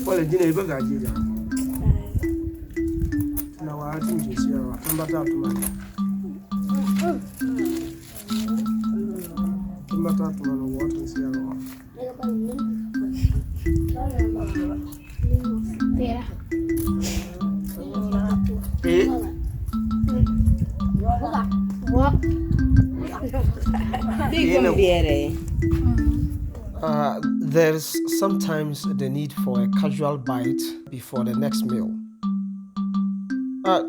Well, the dinner is very good. Now, I think you see, I'm not out to man. I'm not out to man. What is here? There's sometimes the need for a casual bite before the next meal.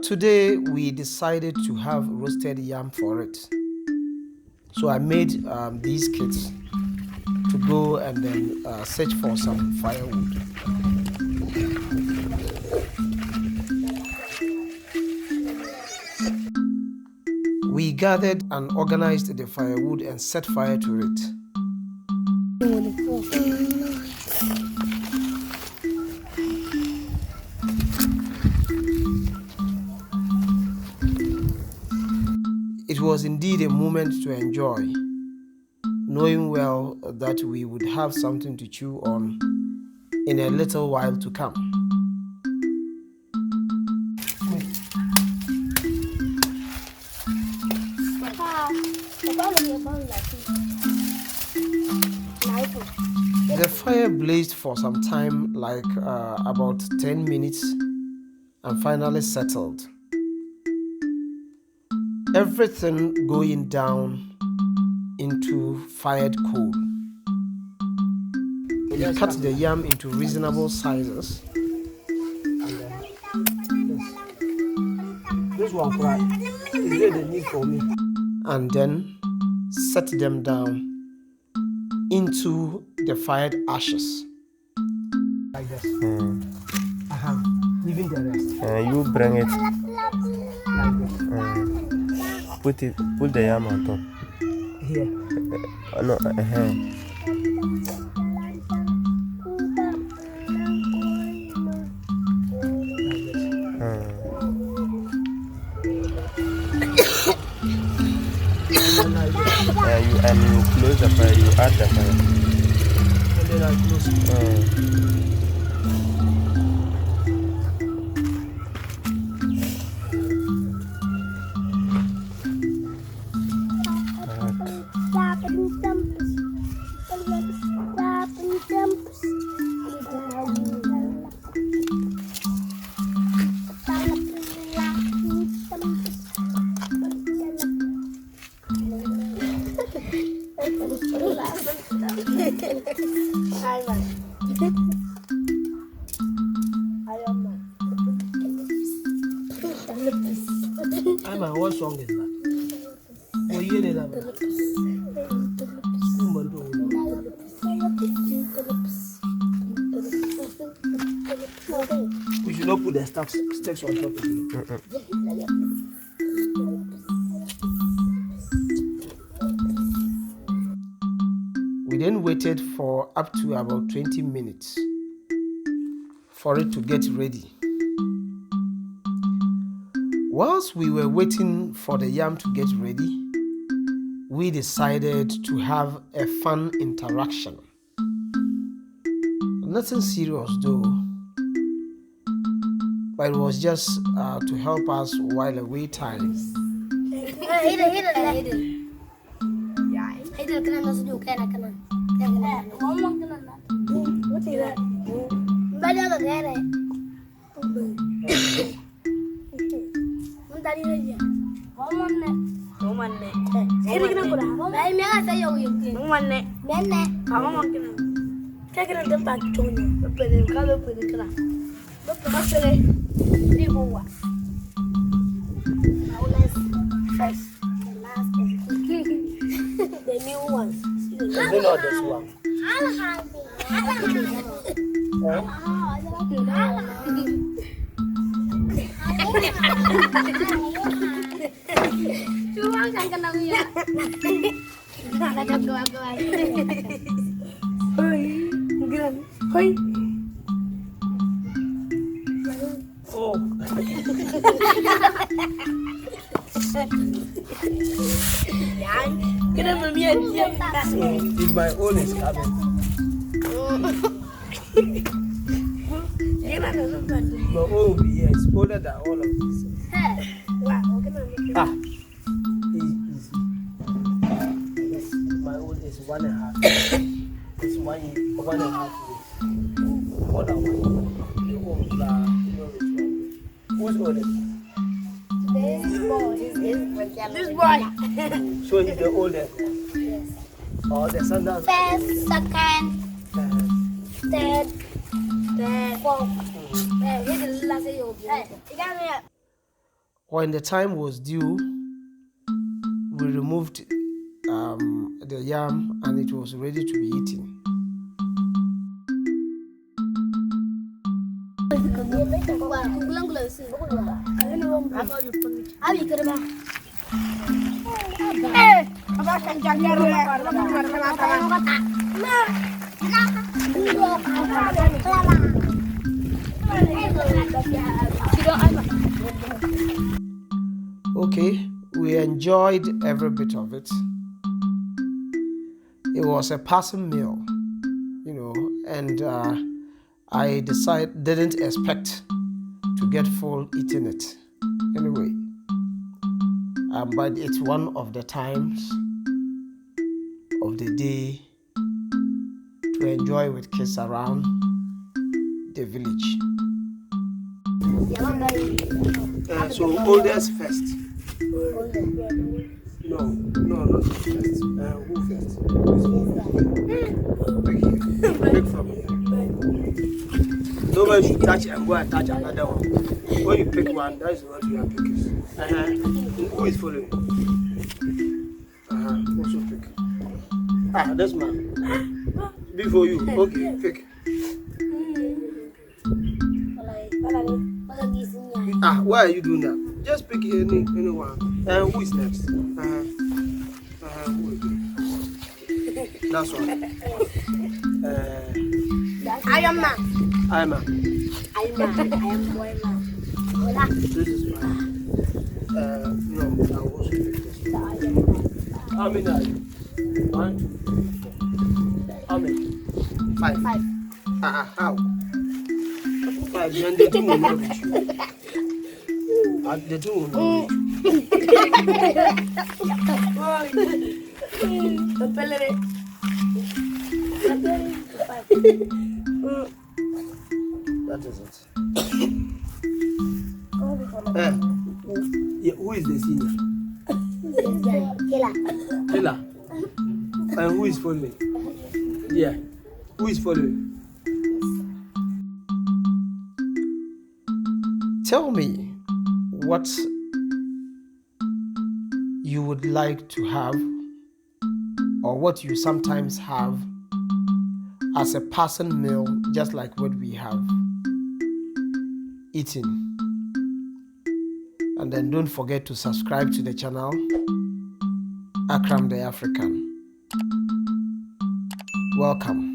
Today we decided to have roasted yam for it. So I made these kits to go and then search for some firewood. We gathered and organized the firewood and set fire to it. It was indeed a moment to enjoy, knowing well that we would have something to chew on in a little while to come. The fire blazed for some time, like about 10 minutes, and finally settled. Everything going down into fired coal. We cut the yam into reasonable sizes. This one is the need for me. And then set them down into the fired ashes. Like this. Leaving the rest. You bring it. Like this. Put the yam on top. Here. No, and you close the fire, you add the fire. And then I close it. What song is that? Oh, you need that. We should not put the sticks on top of it. We then waited for up to about 20 minutes for it to get ready. Whilst we were waiting for the yam to get ready, we decided to have a fun interaction. Nothing serious though, but it was just to help us while away time. The new one. You know this one. Oh. If my own is coming. No, oh, yes, older than all of these. Ah, easy. Yes, my old is 1.5. It's 1.5 years. More than 1 year. The old, who's older? This boy. So he's the oldest. Yes. Or the son that. First, second, third, fourth. When the time was due, we removed the yam and it was ready to be eaten. Okay, we enjoyed every bit of it. It was a passing meal, and I didn't expect to get full eating it anyway. But it's one of the times of the day to enjoy with kids around the village. So oldest first. No, not first. Who first? Pick from here. Nobody should touch and go and touch another one. When you pick one, that is what you are picking. Who is following? Also pick. This man. Before you. Okay, pick. Why are you doing that? Just pick anyone. Who is next? Who is it? That's one. I am man. I am boy man. This is mine. No, I will also pick this one. How many are you? 1, 2, 3, 4. How many? 5. How? 5. Then the 2 will not reach you. The 2 will not That is it. Who is the senior? Killer. And who is following? Yeah. Who is following? Tell me what you would like to have, or what you sometimes have as a passing meal, just like what we have eaten. And then don't forget to subscribe to the channel Akram the African. Welcome.